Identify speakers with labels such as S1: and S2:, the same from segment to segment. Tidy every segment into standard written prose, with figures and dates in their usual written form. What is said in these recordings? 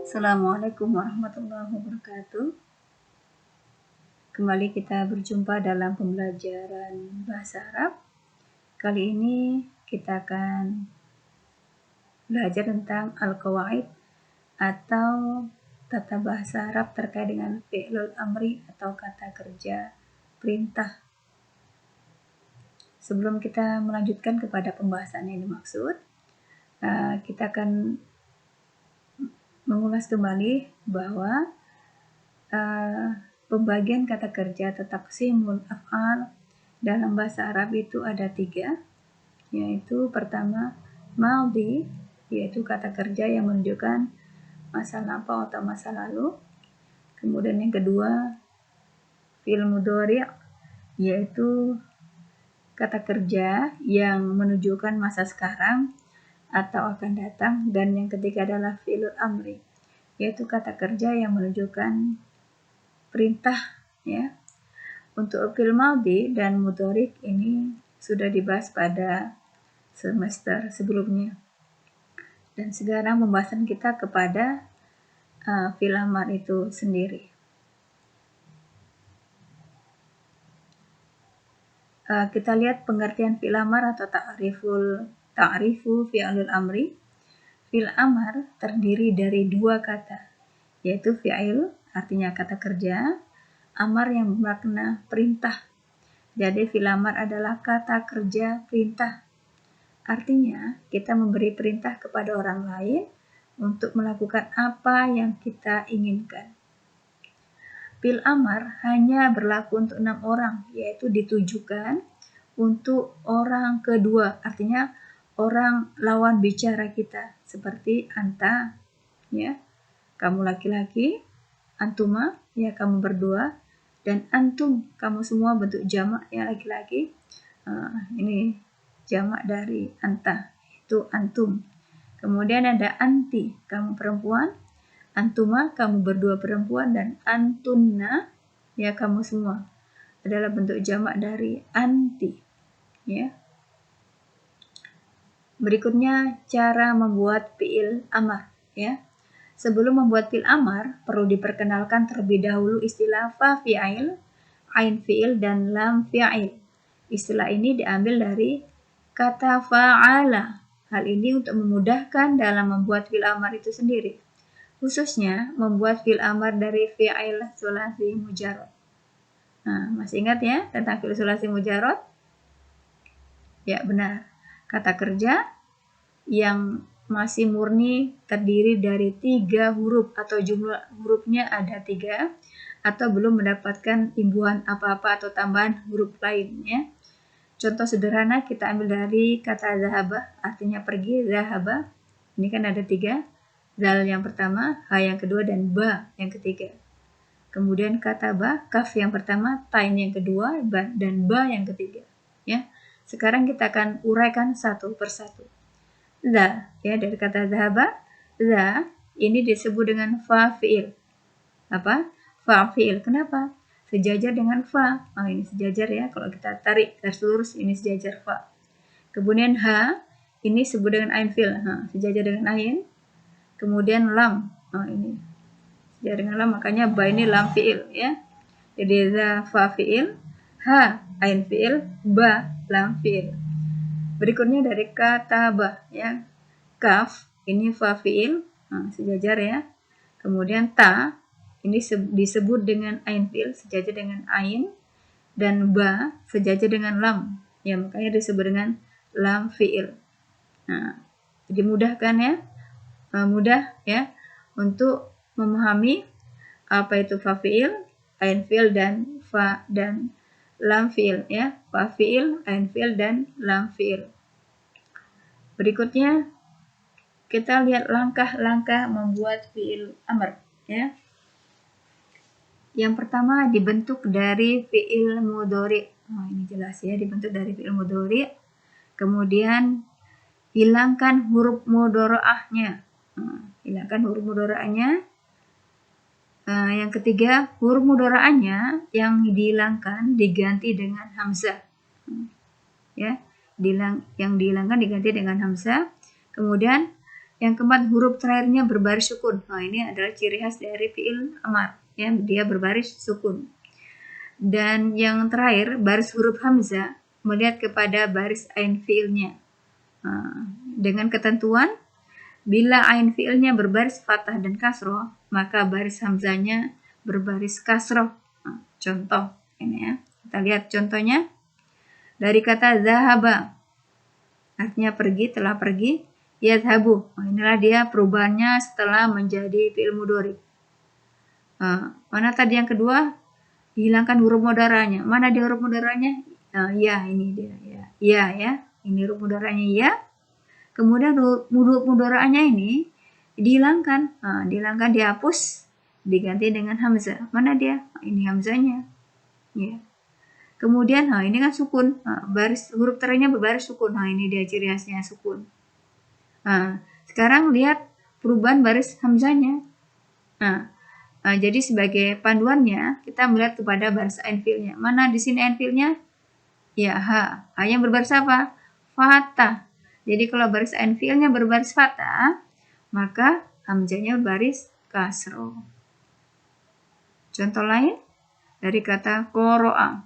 S1: Assalamualaikum warahmatullahi wabarakatuh. Kembali kita berjumpa dalam pembelajaran bahasa Arab. Kali ini kita akan belajar tentang al-qawaid atau tata bahasa Arab terkait dengan fi'lul amri atau kata kerja perintah. Sebelum kita melanjutkan kepada pembahasan yang dimaksud, kita akan mengulas kembali bahwa pembagian kata kerja atau taqsimul af'al dalam bahasa Arab itu ada 3, yaitu pertama madhi, yaitu kata kerja yang menunjukkan masa lampau atau masa lalu. Kemudian yang kedua fi'il mudhari', yaitu kata kerja yang menunjukkan masa sekarang atau akan datang. Dan yang ketiga adalah fi'lul amri, yaitu kata kerja yang menunjukkan perintah, ya. Untuk fi'il madhi dan mudhari' ini sudah dibahas pada semester sebelumnya. Dan sekarang pembahasan kita kepada fi'il amar itu sendiri. Kita lihat pengertian fi'il amar atau ta'rifu fi'lul amri. Fi'il amar terdiri dari 2 kata, yaitu fi'il artinya kata kerja, amar yang bermakna perintah. Jadi fi'il amar adalah kata kerja perintah. Artinya kita memberi perintah kepada orang lain untuk melakukan apa yang kita inginkan. Fi'il amar hanya berlaku untuk 6 orang, yaitu ditujukan untuk orang kedua, artinya orang lawan bicara kita, seperti anta, ya, kamu laki-laki, antuma, ya kamu berdua, dan antum, kamu semua bentuk jamak, ya laki-laki. Ini jamak dari anta, itu antum. Kemudian ada anti, kamu perempuan, antuma, kamu berdua perempuan, dan antunna, ya kamu semua, adalah bentuk jamak dari anti, ya. Berikutnya cara membuat fi'il amar, ya. Sebelum membuat fi'il amar, perlu diperkenalkan terlebih dahulu istilah fa fi'il, ain fi'il, dan lam fi'il. Istilah ini diambil dari kata fa'ala. Hal ini untuk memudahkan dalam membuat fi'il amar itu sendiri, khususnya membuat fi'il amar dari fi'il sulasi mujarrad. Masih ingat ya tentang fi'il sulasi mujarrad? Ya, benar. Kata kerja yang masih murni terdiri dari 3 huruf atau jumlah hurufnya ada 3 atau belum mendapatkan imbuhan apa-apa atau tambahan huruf lainnya. Contoh sederhana kita ambil dari kata zahaba, artinya pergi, zahaba. Ini kan ada 3, zal yang pertama, ha yang kedua, dan ba yang ketiga. Kemudian kata ba, kaf yang pertama, tain yang kedua, dan ba yang ketiga, ya. Sekarang kita akan uraikan satu persatu. Za, ya, dari kata zahaba, za ini disebut dengan fa fi'il. Apa? Fa fi'il. Kenapa? Sejajar dengan fa. Ini sejajar, ya. Kalau kita tarik garis lurus, ini sejajar fa. Kemudian ha, ini disebut dengan ain fi'il. Sejajar dengan ain. Kemudian lam, ini sejajar dengan lam, makanya ba ini lam fi'il, ya. Jadi za fa fi'il, ha ain fi'il, ba lam fi'il. Berikutnya dari kata ba, ya. Kaf ini fa fi'il, sejajar, ya. Kemudian ta ini disebut dengan ain fi'il, sejajar dengan ain, dan ba sejajar dengan lam, ya, makanya disebut dengan lam fi'il. Jadi mudah kan, ya? Mudah, ya, untuk memahami apa itu fa fi'il, ain fi'il, dan fa dan lam fi'il, ya. Fa fi'il, ain fi'il, dan lam fi'il. Berikutnya kita lihat langkah-langkah membuat fi'il amr, ya. Yang pertama dibentuk dari fi'il mudhari'. Ini jelas, ya, dibentuk dari fi'il mudhari'. Kemudian hilangkan huruf mudhara'ahnya. Hilangkan huruf mudhara'ahnya. Yang ketiga, huruf mudhara'ahnya yang dihilangkan diganti dengan hamzah. Ya, yang dihilangkan diganti dengan hamzah. Kemudian Yang keempat, huruf terakhirnya berbaris sukun. Nah, ini adalah ciri khas dari fi'il amar, ya, dia berbaris sukun. Dan yang terakhir, baris huruf hamzah melihat kepada baris ain fi'ilnya. Nah, dengan ketentuan, bila ain fi'ilnya berbaris fathah dan kasroh, maka baris hamzahnya berbaris kasroh. Nah, contoh ini ya. Kita lihat contohnya dari kata zahaba, artinya pergi, telah pergi. Yadhabu, inilah dia perubahannya setelah menjadi fi'il mudhari. Mana tadi yang kedua? Hilangkan huruf mudharanya. Mana dia huruf mudharanya? Ya, ini dia. Ya. Ini huruf mudharanya ya. Kemudian huruf mudharanya ini dihilangkan. Dihilangkan, dihapus, diganti dengan hamzah. Mana dia? Ini hamzahnya. Ya. Kemudian, ini kan sukun. Baris huruf terakhirnya berbaris sukun. Ini dia ciri khasnya sukun. Sekarang lihat perubahan baris hamzahnya. Jadi sebagai panduannya kita melihat kepada baris ain fi'ilnya. Mana di sini ain fi'ilnya? Ya, ha. Yang berbaris apa? Fathah. Jadi kalau baris ain fi'ilnya berbaris fathah, maka hamzahnya berbaris kasroh. Contoh lain dari kata qoro'a,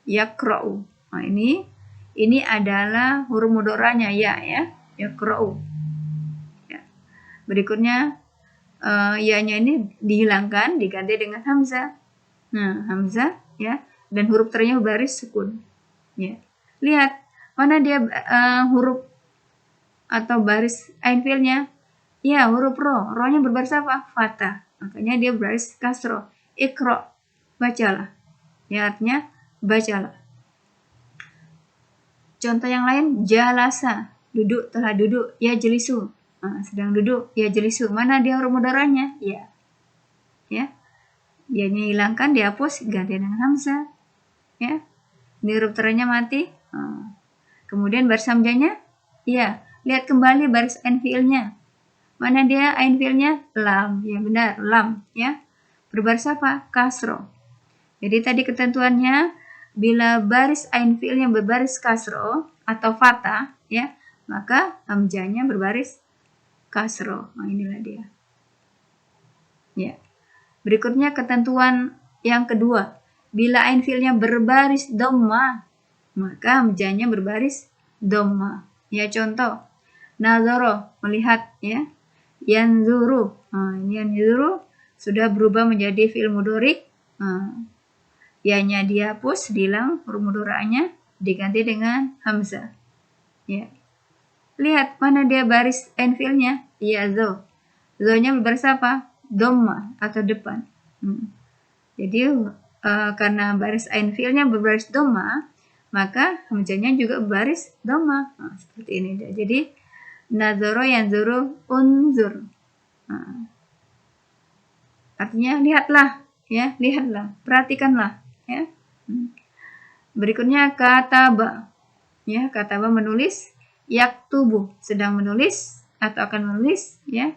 S1: yaqra'u. Ini adalah huruf mudharanya ya, yaqra'u. Berikutnya ya-nya ini dihilangkan, diganti dengan hamzah. Nah, hamzah ya, dan huruf terakhirnya baris sukun. Ya. Lihat mana dia huruf atau baris ain fi'ilnya? Ya, huruf ro. Ro-nya berbaris apa? Fathah. Makanya dia berbaris kasroh. Iqra, bacalah. Ya, artinya bacalah. Contoh yang lain, jalasa, duduk, telah duduk, ya jelisu. Sedang duduk, ya jelisu. Mana dia huruf mudharanya? Ya. Ya-nya hilangkan, dihapus, ganti dengan hamzah. Ya. Ini huruf terakhirnya mati. Kemudian baris hamzahnya? Ya. Lihat kembali baris ain fi'ilnya. Mana dia ain fi'ilnya? Lam. Ya benar, lam. Ya. Berbaris apa? Kasroh. Jadi tadi ketentuannya, bila baris ain fi'ilnya berbaris kasroh atau fathah, ya, maka hamzahnya berbaris kasroh. Inilah dia. Ya. Berikutnya ketentuan yang kedua. Bila ain fi'ilnya berbaris dhamma, maka hamzahnya berbaris dhamma. Ya, contoh. Nazara, melihat, ya. Yanzuru. Ini yanzuru sudah berubah menjadi fi'il mudhari. Ya-nya dihapus, dihilang huruf mudharanya, diganti dengan hamzah. Ya. Lihat mana dia baris ain fi'ilnya? Ya, zo. Zo-nya berbaris apa? Dhamma atau depan. Jadi karena baris ain fi'ilnya berbaris dhamma, maka hamzahnya juga berbaris dhamma. Seperti ini dia. Jadi nazara, yanzuru, unzur. Artinya lihatlah, ya, lihatlah, perhatikanlah, ya. Berikutnya kataba. Ya, kataba menulis. Yaktubu sedang menulis atau akan menulis, ya.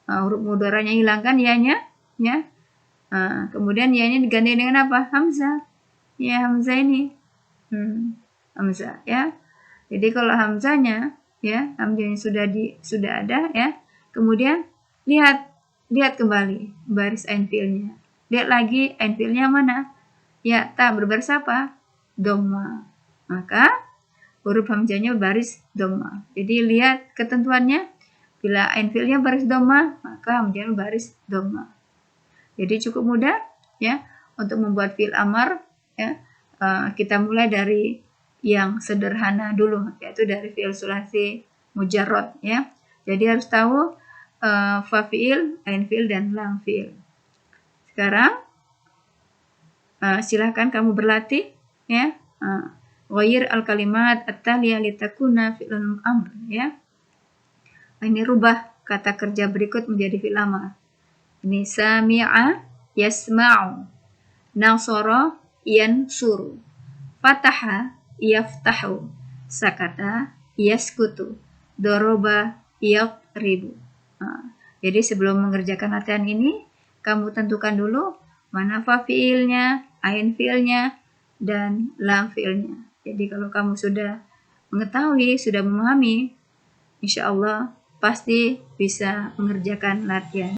S1: Huruf mudharanya hilangkan ya-nya, ya. Kemudian ya-nya diganti dengan apa? Hamzah. Ya, hamzah ini. Hamzah, ya. Jadi kalau hamzahnya, ya, hamzahnya sudah ada, ya. Kemudian lihat kembali baris ain fi'ilnya. Lihat lagi ain fi'ilnya mana? Ya, ta berbaris apa? Dhamma. Maka huruf hamzahnya berbaris dhamma. Jadi lihat ketentuannya, bila ain fi'ilnya baris dhamma, maka hamzahnya berbaris dhamma. Jadi cukup mudah, ya, untuk membuat fi'il amar, ya. Kita mulai dari yang sederhana dulu, yaitu dari fi'il sulasi mujarrad, ya. Jadi harus tahu fa fi'il, ain fi'il, dan lam fi'il. Sekarang silahkan kamu berlatih, ya. Ghayyir al-kalimat at-taliyah litakuna fi'lun amr, ya. Ini rubah kata kerja berikut menjadi fi'il amar. Ini sami'a yasma'u, nasara yansuru, fataha yaftahu, sakata yaskutu, doroba yaqribu. Jadi sebelum mengerjakan latihan ini, kamu tentukan dulu mana fa fi'ilnya, ain fi'ilnya, dan lam fi'ilnya. Jadi kalau kamu sudah mengetahui, sudah memahami, insya Allah pasti bisa mengerjakan latihan.